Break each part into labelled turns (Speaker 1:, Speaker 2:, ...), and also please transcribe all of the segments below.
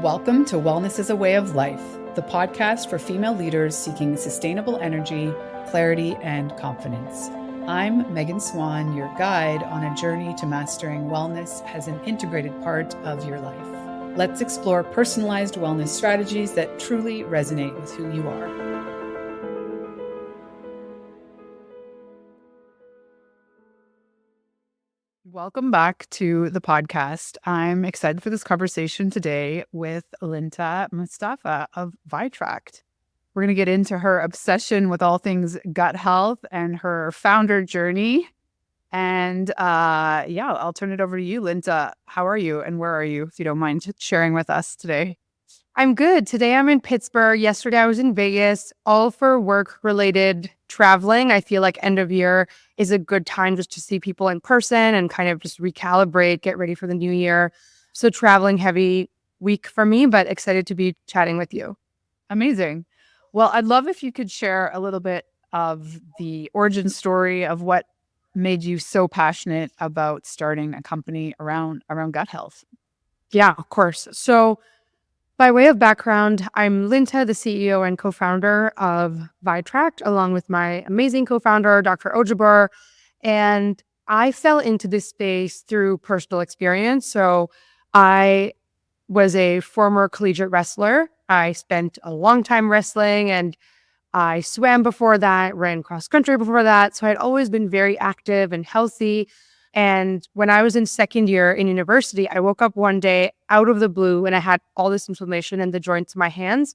Speaker 1: Welcome to Wellness is a Way of Life, the podcast for female leaders seeking sustainable energy, clarity, and confidence. I'm Megan Swan, your guide on a journey to mastering wellness as an integrated part of your life. Let's explore personalized wellness strategies that truly resonate with who you are. Welcome back to the podcast. I'm excited for this conversation today with Linta Mustafa of Vitract. We're going to get into her obsession with all things gut health and her founder journey. And I'll turn it over to you, Linta. How are you and where are you, if you don't mind sharing with us today?
Speaker 2: I'm good. Today I'm in Pittsburgh. Yesterday I was in Vegas, all for work-related traveling. I feel like end of year is a good time just to see people in person and kind of just recalibrate, get ready for the new year. So traveling heavy week for me, but excited to be chatting with you.
Speaker 1: Amazing. Well, I'd love if you could share a little bit of the origin story of what made you so passionate about starting a company around gut health.
Speaker 2: Yeah, of course. So by way of background, I'm Linta, the CEO and co-founder of Vitract, along with my amazing co-founder, Dr. Ojibur. And I fell into this space through personal experience. So I was a former collegiate wrestler. I spent a long time wrestling and I swam before that, ran cross country before that. So I'd always been very active and healthy. And when I was in second year in university, I woke up one day out of the blue and I had all this inflammation in the joints of my hands.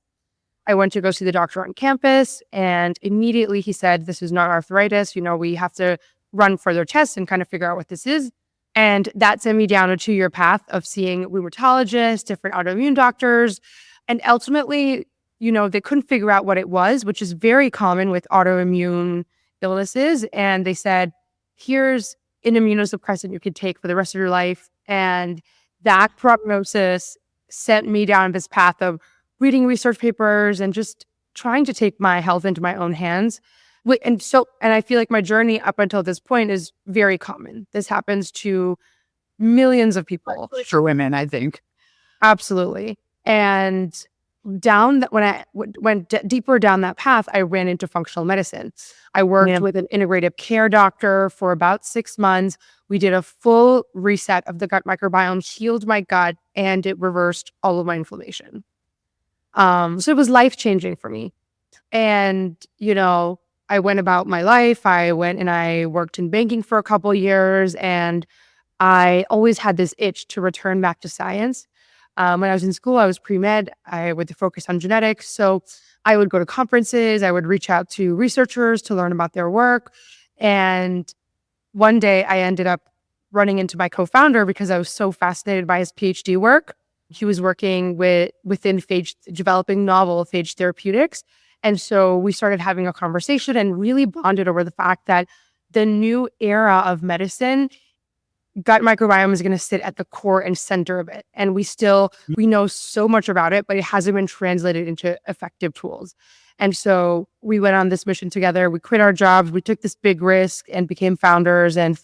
Speaker 2: I went to go see the doctor on campus and immediately he said, "This is not arthritis. We have to run further tests and kind of figure out what this is." And that sent me down a 2-year path of seeing rheumatologists, different autoimmune doctors. And ultimately, they couldn't figure out what it was, which is very common with autoimmune illnesses. And they said, "Here's an immunosuppressant you could take for the rest of your life." And that prognosis sent me down this path of reading research papers and just trying to take my health into my own hands. And I feel like my journey up until this point is very common. This happens to millions of people.
Speaker 1: For women, I think.
Speaker 2: Absolutely. And when I went deeper down that path, I ran into functional medicine. I worked with an integrative care doctor for about 6 months. We did a full reset of the gut microbiome, healed my gut, and it reversed all of my inflammation. So it was life-changing for me. And, I went about my life. I went and I worked in banking for a couple of years, and I always had this itch to return back to science. When I was in school, I was pre-med. I would focus on genetics. So I would go to conferences. I would reach out to researchers to learn about their work. And one day I ended up running into my co-founder because I was so fascinated by his PhD work. He was working within phage, developing novel phage therapeutics. And so we started having a conversation and really bonded over the fact that the new era of medicine, gut microbiome is going to sit at the core and center of it. And we know so much about it, but it hasn't been translated into effective tools. And so we went on this mission together. We quit our jobs. We took this big risk and became founders and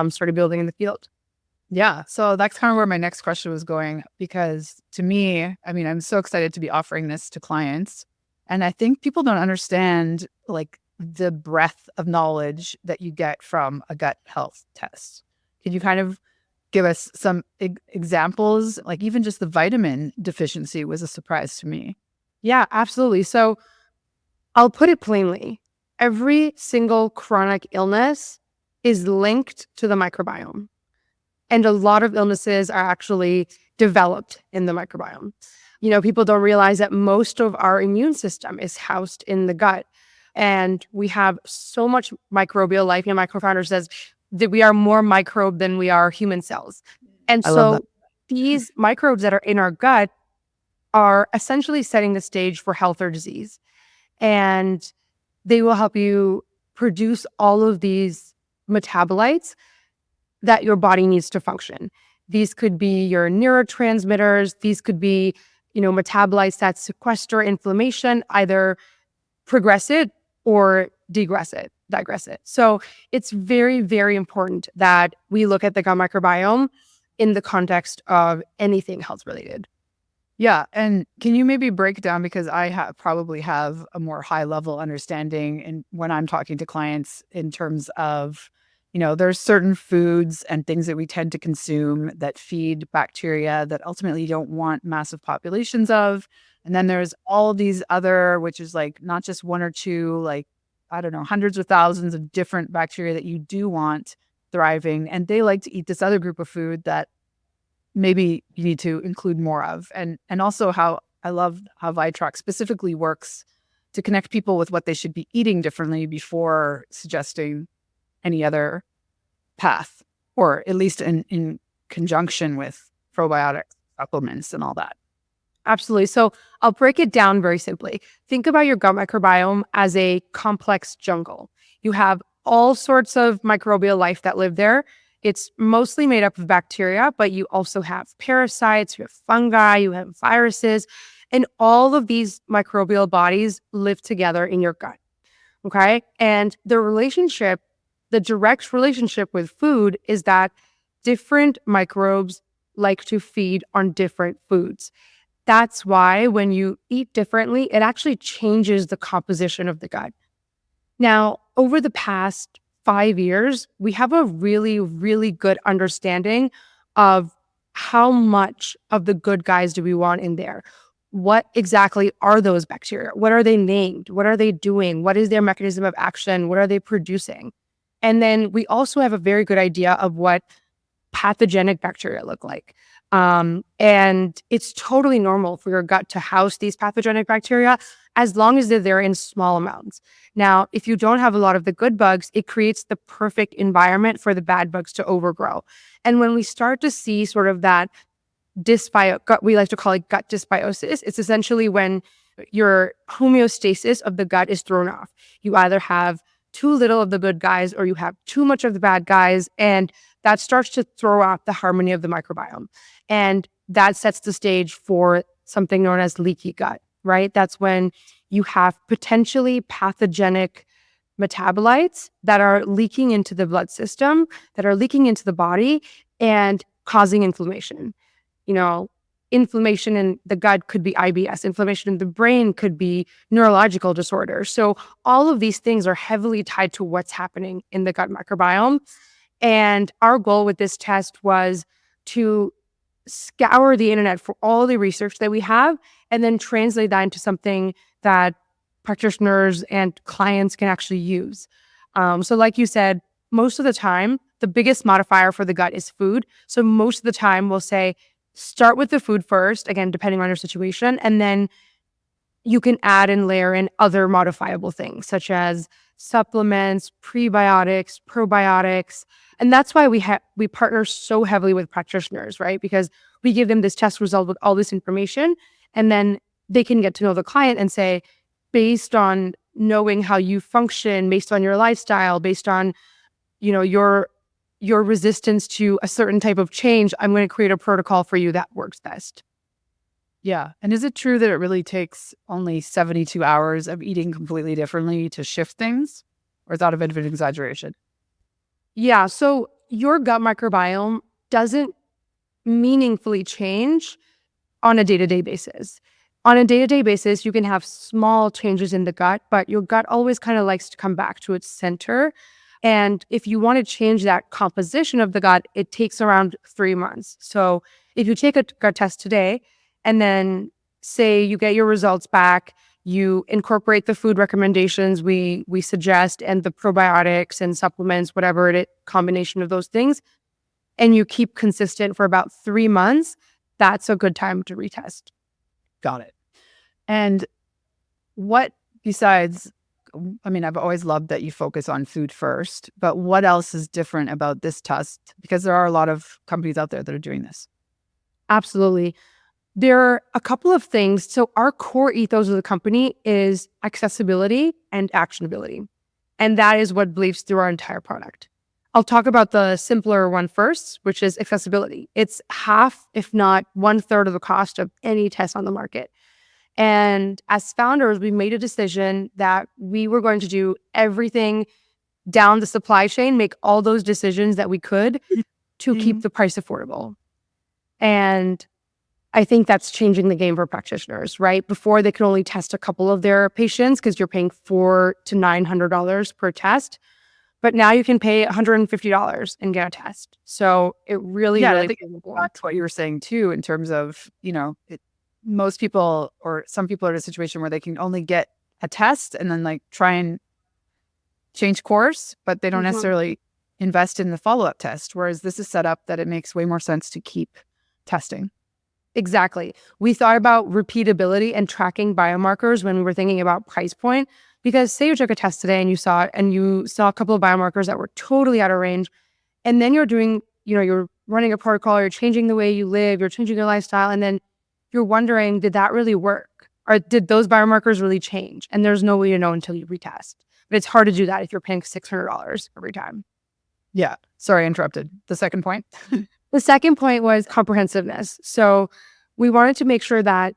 Speaker 2: started building in the field.
Speaker 1: Yeah. So that's kind of where my next question was going, because to me, I'm so excited to be offering this to clients. And I think people don't understand the breadth of knowledge that you get from a gut health test. Could you kind of give us some examples? Like even just the vitamin deficiency was a surprise to me.
Speaker 2: Yeah, absolutely. So I'll put it plainly. Every single chronic illness is linked to the microbiome. And a lot of illnesses are actually developed in the microbiome. People don't realize that most of our immune system is housed in the gut. And we have so much microbial life. My co-founder says that we are more microbe than we are human cells. And so these microbes that are in our gut are essentially setting the stage for health or disease. And they will help you produce all of these metabolites that your body needs to function. These could be your neurotransmitters. These could be, metabolites that sequester inflammation, either progress it or digress it. So it's very, very important that we look at the gut microbiome in the context of anything health related.
Speaker 1: Yeah. And can you maybe break down, because probably have a more high level understanding and when I'm talking to clients in terms of, there's certain foods and things that we tend to consume that feed bacteria that ultimately you don't want massive populations of. And then there's all these other, which is like not just one or two, like, I don't know, hundreds of thousands of different bacteria that you do want thriving. And they like to eat this other group of food that maybe you need to include more of. And also how I love how Vitract specifically works to connect people with what they should be eating differently before suggesting any other path, or at least in conjunction with probiotic supplements and all that.
Speaker 2: Absolutely. So I'll break it down very simply. Think about your gut microbiome as a complex jungle. You have all sorts of microbial life that live there. It's mostly made up of bacteria, but you also have parasites, you have fungi, you have viruses, and all of these microbial bodies live together in your gut. Okay. And the direct relationship with food is that different microbes like to feed on different foods. That's why when you eat differently, it actually changes the composition of the gut. Now, over the past 5 years, we have a really, really good understanding of how much of the good guys do we want in there. What exactly are those bacteria? What are they named? What are they doing? What is their mechanism of action? What are they producing? And then we also have a very good idea of what pathogenic bacteria look like. And it's totally normal for your gut to house these pathogenic bacteria as long as they're there in small amounts. Now, if you don't have a lot of the good bugs, it creates the perfect environment for the bad bugs to overgrow. And when we start to see sort of that we like to call it gut dysbiosis, it's essentially when your homeostasis of the gut is thrown off. You either have too little of the good guys or you have too much of the bad guys, and that starts to throw out the harmony of the microbiome. And that sets the stage for something known as leaky gut, right? That's when you have potentially pathogenic metabolites that are leaking into the blood system, that are leaking into the body and causing inflammation. Inflammation in the gut could be IBS. Inflammation in the brain could be neurological disorders. So all of these things are heavily tied to what's happening in the gut microbiome. And our goal with this test was to scour the internet for all the research that we have and then translate that into something that practitioners and clients can actually use. So like you said, most of the time, the biggest modifier for the gut is food. So most of the time we'll say, start with the food first, again, depending on your situation, and then you can add and layer in other modifiable things such as supplements, prebiotics, probiotics. And that's why we partner so heavily with practitioners, right? Because we give them this test result with all this information, and then they can get to know the client and say, based on knowing how you function, based on your lifestyle, based on, your resistance to a certain type of change, I'm going to create a protocol for you that works best.
Speaker 1: Yeah. And is it true that it really takes only 72 hours of eating completely differently to shift things? Or is that a bit of an exaggeration?
Speaker 2: Yeah. So your gut microbiome doesn't meaningfully change on a day-to-day basis. On a day-to-day basis, you can have small changes in the gut, but your gut always kind of likes to come back to its center. And if you want to change that composition of the gut, it takes around 3 months. So if you take a gut test today and then say you get your results back, you incorporate the food recommendations we suggest and the probiotics and supplements, whatever it is, combination of those things, and you keep consistent for about 3 months, that's a good time to retest.
Speaker 1: Got it. And what besides, I've always loved that you focus on food first, but what else is different about this test? Because there are a lot of companies out there that are doing this.
Speaker 2: Absolutely. There are a couple of things. So our core ethos of the company is accessibility and actionability. And that is what bleeds through our entire product. I'll talk about the simpler one first, which is accessibility. It's half, if not 1/3 of the cost of any test on the market. And as founders, we made a decision that we were going to do everything down the supply chain, make all those decisions that we could to keep the price affordable. And I think that's changing the game for practitioners, right? Before they could only test a couple of their patients because you're paying $400 to $900 per test. But now you can pay $150 and get a test. So it really,
Speaker 1: Yeah, and I
Speaker 2: really
Speaker 1: think
Speaker 2: plays a role.
Speaker 1: back to what you were saying too, in terms of, most people or some people are in a situation where they can only get a test and then like try and change course, but they don't
Speaker 2: Mhm.
Speaker 1: necessarily invest in the follow-up test. Whereas this is set up that it makes way more sense to keep testing.
Speaker 2: Exactly. We thought about repeatability and tracking biomarkers when we were thinking about price point. Because say you took a test today and you saw it and you saw a couple of biomarkers that were totally out of range, and then you're doing, you're running a protocol, you're changing the way you live, you're changing your lifestyle, and then you're wondering, did that really work? Or did those biomarkers really change? And there's no way to know until you retest. But it's hard to do that if you're paying $600 every time.
Speaker 1: Yeah. Sorry, I interrupted. The second point.
Speaker 2: The second point was comprehensiveness. So we wanted to make sure that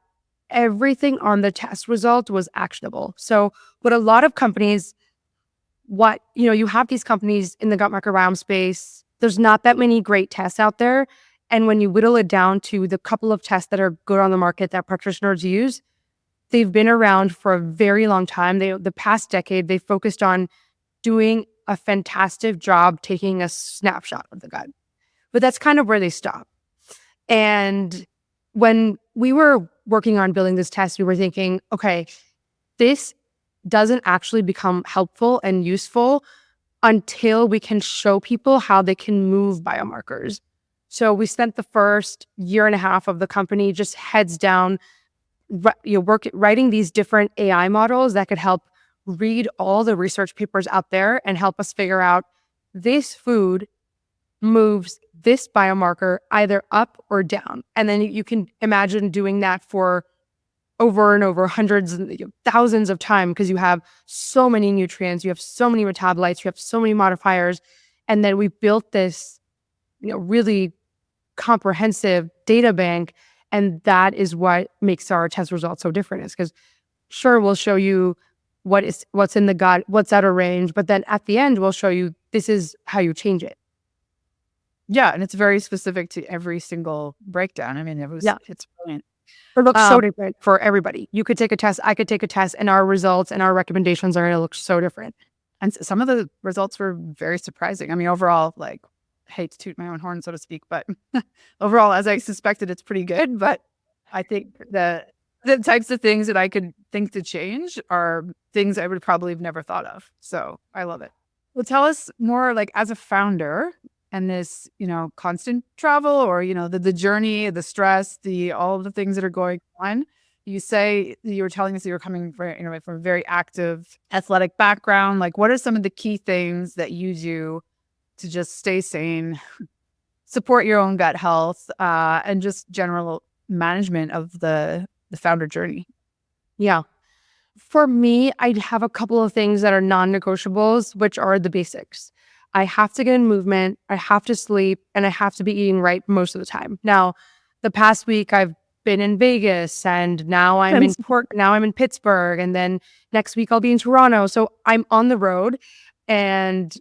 Speaker 2: everything on the test result was actionable. So what a lot of companies, you have these companies in the gut microbiome space, there's not that many great tests out there. And when you whittle it down to the couple of tests that are good on the market that practitioners use, they've been around for a very long time. The past decade, they focused on doing a fantastic job taking a snapshot of the gut. But that's kind of where they stop. And when we were working on building this test, we were thinking, okay, this doesn't actually become helpful and useful until we can show people how they can move biomarkers. So we spent the first year and a half of the company just heads down, writing these different AI models that could help read all the research papers out there and help us figure out this food moves this biomarker either up or down. And then you can imagine doing that for over and over hundreds and thousands of times because you have so many nutrients, you have so many metabolites, you have so many modifiers. And then we built this, really comprehensive data bank. And that is what makes our test results so different, is because sure, we'll show you what's in the gut, what's out of range, but then at the end, we'll show you this is how you change it.
Speaker 1: Yeah, and it's very specific to every single breakdown. I mean, it's brilliant.
Speaker 2: It looks so different for everybody. You could take a test, I could take a test, and our results and our recommendations are going to look so different.
Speaker 1: And some of the results were very surprising. I mean, overall, like, I hate to toot my own horn, so to speak, but overall, as I suspected, it's pretty good. But I think the types of things that I could think to change are things I would probably have never thought of. So I love it. Well, tell us more, like, as a founder and this, constant travel or, the journey, the stress, all of the things that are going on. You say you were telling us that you're coming from, from a very active athletic background. Like, what are some of the key things that you do to just stay sane, support your own gut health, and just general management of the founder journey?
Speaker 2: Yeah. For me, I have a couple of things that are non-negotiables, which are the basics. I have to get in movement, I have to sleep, and I have to be eating right most of the time. Now, the past week I've been in Vegas, and now I'm in Pittsburgh, and then next week I'll be in Toronto. So I'm on the road, and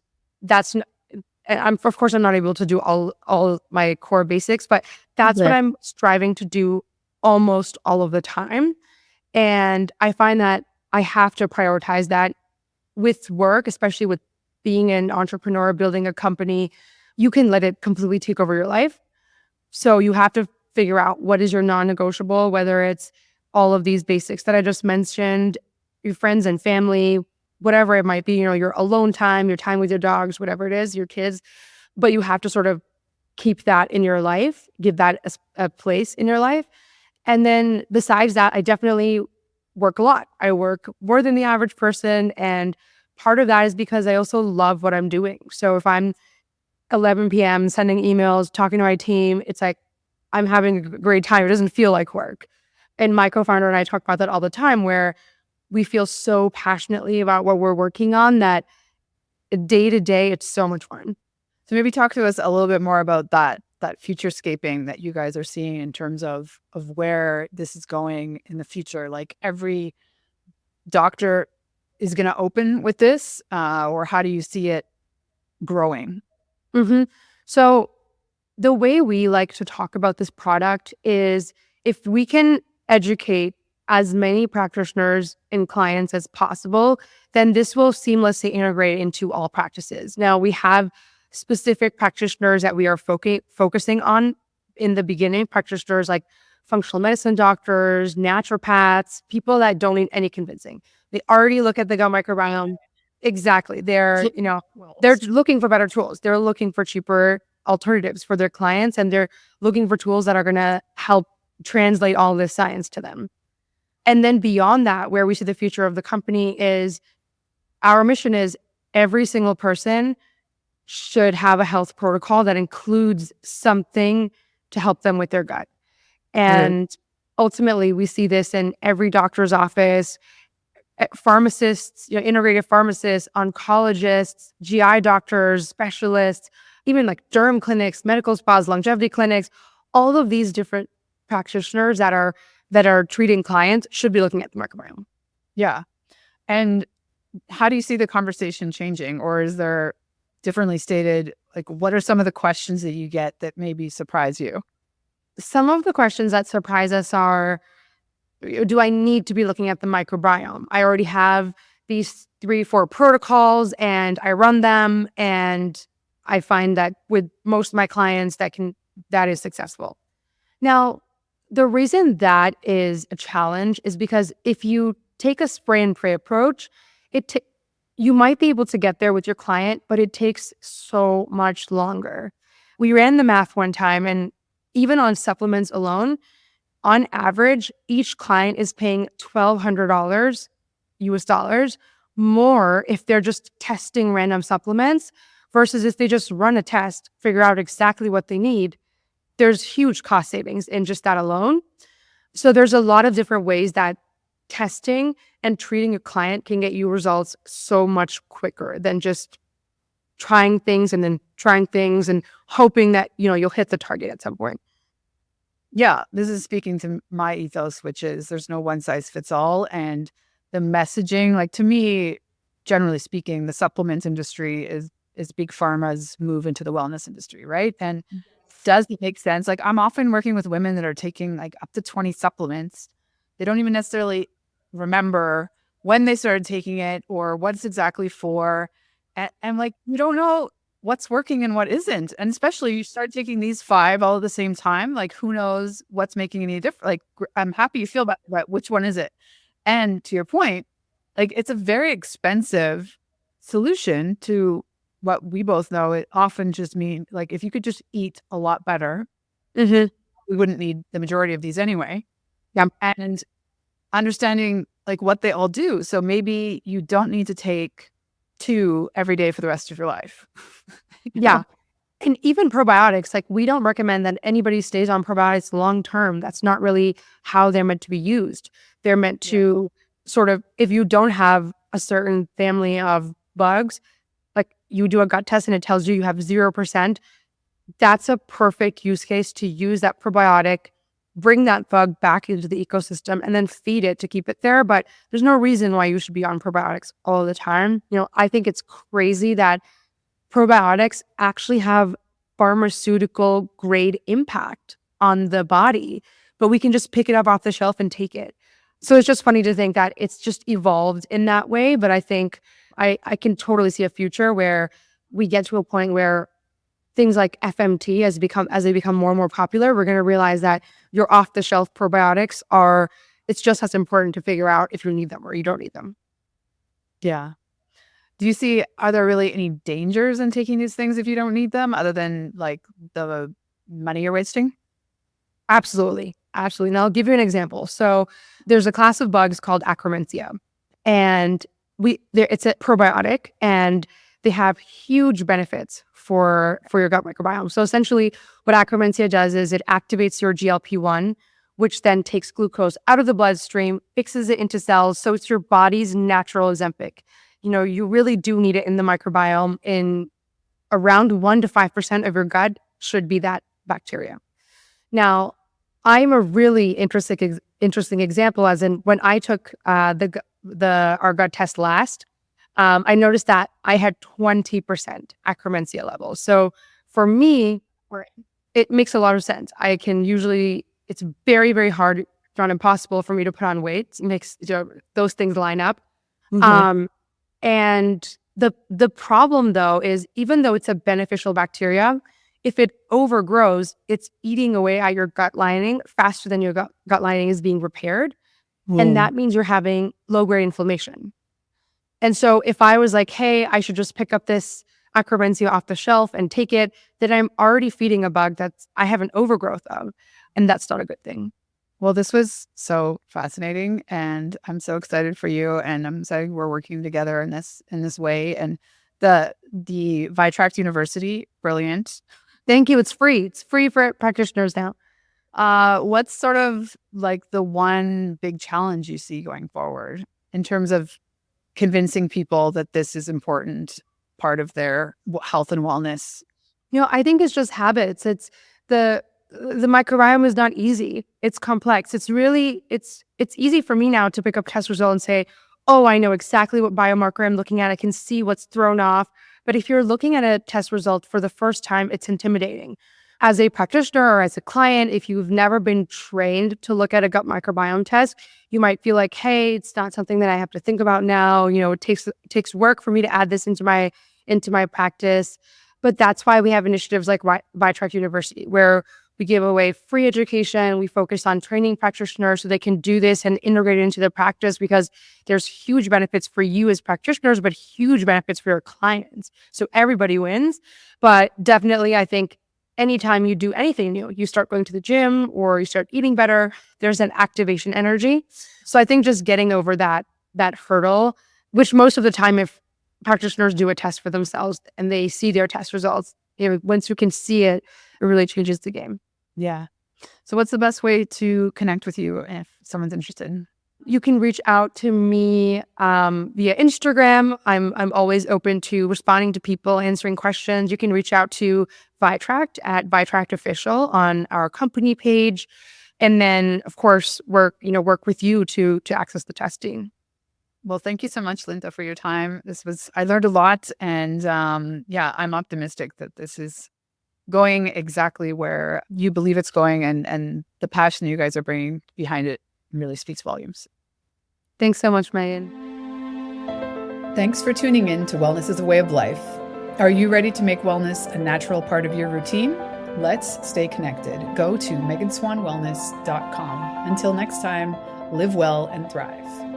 Speaker 2: I'm not able to do all my core basics, but that's what I'm striving to do almost all of the time. And I find that I have to prioritize that with work, especially with being an entrepreneur, building a company. You can let it completely take over your life. So you have to figure out what is your non-negotiable, whether it's all of these basics that I just mentioned, your friends and family, whatever it might be, your alone time, your time with your dogs, whatever it is, your kids. But you have to sort of keep that in your life, give that a place in your life. And then besides that, I definitely work a lot. I work more than the average person. And part of that is because I also love what I'm doing. So if I'm 11 p.m. sending emails, talking to my team, it's like I'm having a great time. It doesn't feel like work. And my co-founder and I talk about that all the time, where we feel so passionately about what we're working on that day to day, it's so much fun.
Speaker 1: So maybe talk to us a little bit more about that futurescaping that you guys are seeing in terms of where this is going in the future. Like, every doctor is going to open with this, or how do you see it growing?
Speaker 2: Mm-hmm. So the way we like to talk about this product is if we can educate as many practitioners and clients as possible, then this will seamlessly integrate into all practices. Now, we have specific practitioners that we are focusing on in the beginning, practitioners like functional medicine doctors, naturopaths, people that don't need any convincing. They already look at the gut microbiome. Exactly. They're looking for better tools. They're looking for cheaper alternatives for their clients, and they're looking for tools that are going to help translate all this science to them. And then beyond that, where we see the future of the company is our mission is every single person should have a health protocol that includes something to help them with their gut. And ultimately, we see this in every doctor's office, pharmacists, integrative pharmacists, oncologists, GI doctors, specialists, even like derm clinics, medical spas, longevity clinics, all of these different practitioners that are treating clients should be looking at the microbiome.
Speaker 1: Yeah. And how do you see the conversation changing? Or is there differently stated, like, what are some of the questions that you get that maybe surprise you?
Speaker 2: Some of the questions that surprise us are, do I need to be looking at the microbiome? I already have these 3-4 protocols and I run them, and I find that with most of my clients that is successful. Now, the reason that is a challenge is because if you take a spray and pray approach, you might be able to get there with your client, but it takes so much longer. We ran the math one time, and even on supplements alone, on average, each client is paying $1,200 US dollars more if they're just testing random supplements versus if they just run a test, figure out exactly what they need. There's huge cost savings in just that alone. So there's a lot of different ways that testing and treating a client can get you results so much quicker than just trying things and hoping that, you'll hit the target at some point.
Speaker 1: Yeah, this is speaking to my ethos, which is there's no one size fits all. And the messaging, like, to me, generally speaking, the supplement industry is big pharma's move into the wellness industry, right? And does it make sense? Like, I'm often working with women that are taking like up to 20 supplements. They don't even necessarily remember when they started taking it or what it's exactly for. And like, you don't know what's working and what isn't. And especially you start taking these 5 all at the same time, like, who knows what's making any difference? Like, I'm happy you feel about it, but which one is it? And to your point, like, it's a very expensive solution to what we both know. It often just means, like, if you could just eat a lot better, we wouldn't need the majority of these anyway.
Speaker 2: Yeah.
Speaker 1: And understanding like what they all do. So maybe you don't need to take 2 every day for the rest of your life.
Speaker 2: Yeah. And even probiotics, like, we don't recommend that anybody stays on probiotics long term. That's not really how they're meant to be used. They're meant to sort of, if you don't have a certain family of bugs, like, you do a gut test and it tells you have 0%, that's a perfect use case to use that probiotic, bring that bug back into the ecosystem, and then feed it to keep it there. But there's no reason why you should be on probiotics all the time. I think it's crazy that probiotics actually have pharmaceutical grade impact on the body, but we can just pick it up off the shelf and take it. So it's just funny to think that it's just evolved in that way. But I think I can totally see a future where we get to a point where things like FMT, as they become more and more popular, we're going to realize that your off-the-shelf probiotics it's just as important to figure out if you need them or you don't need them.
Speaker 1: Yeah. Are there really any dangers in taking these things if you don't need them, other than like the money you're wasting?
Speaker 2: Absolutely. Absolutely. And I'll give you an example. So there's a class of bugs called Akkermansia, and it's a probiotic, and they have huge benefits for your gut microbiome. So essentially what Akkermansia does is it activates your GLP-1, which then takes glucose out of the bloodstream, fixes it into cells. So it's your body's natural Ozempic. You really do need it in the microbiome. In around 1 to 5% of your gut should be that bacteria. Now, I'm a really interesting example, as in when I took our gut test last, I noticed that I had 20% Akkermansia levels. So for me, it makes a lot of sense. I can usually it's very, very hard, if not impossible for me to put on weight. It makes those things line up. And the problem though is even though it's a beneficial bacteria, if it overgrows, it's eating away at your gut lining faster than your gut lining is being repaired. And that means you're having low-grade inflammation. And so if I was like, hey, I should just pick up this Akkermansia off the shelf and take it, then I'm already feeding a bug that I have an overgrowth of. And that's not a good thing.
Speaker 1: Well, this was so fascinating, and I'm so excited for you, and I'm excited we're working together in this way. And the Vitract University, brilliant.
Speaker 2: Thank you. It's free. It's free for practitioners now.
Speaker 1: What's sort of like the one big challenge you see going forward in terms of convincing people that this is important part of their health and wellness?
Speaker 2: I think it's just habits. It's the microbiome is not easy. It's complex. It's easy for me now to pick up test result and say, oh, I know exactly what biomarker I'm looking at. I can see what's thrown off. But if you're looking at a test result for the first time, it's intimidating. As a practitioner or as a client, if you've never been trained to look at a gut microbiome test, you might feel like, hey, it's not something that I have to think about now. It takes work for me to add this into my practice. But that's why we have initiatives like Vitract University, where we give away free education. We focus on training practitioners so they can do this and integrate it into their practice, because there's huge benefits for you as practitioners, but huge benefits for your clients. So everybody wins. But definitely, I think anytime you do anything new, you start going to the gym or you start eating better, there's an activation energy. So I think just getting over that hurdle, which most of the time, if practitioners do a test for themselves and they see their test results, once you can see it, it really changes the game.
Speaker 1: Yeah. So what's the best way to connect with you if someone's interested?
Speaker 2: You can reach out to me via Instagram. I'm always open to responding to people, answering questions. You can reach out to Vitract at Vitract Official on our company page. And then, of course, work with you to access the testing.
Speaker 1: Well, thank you so much, Linta, for your time. I learned a lot. And I'm optimistic that this is going exactly where you believe it's going, and the passion you guys are bringing behind it really speaks volumes.
Speaker 2: Thanks so much, Megan.
Speaker 1: Thanks for tuning in to Wellness is a Way of Life. Are you ready to make wellness a natural part of your routine? Let's stay connected. Go to meganswanwellness.com. Until next time, live well and thrive.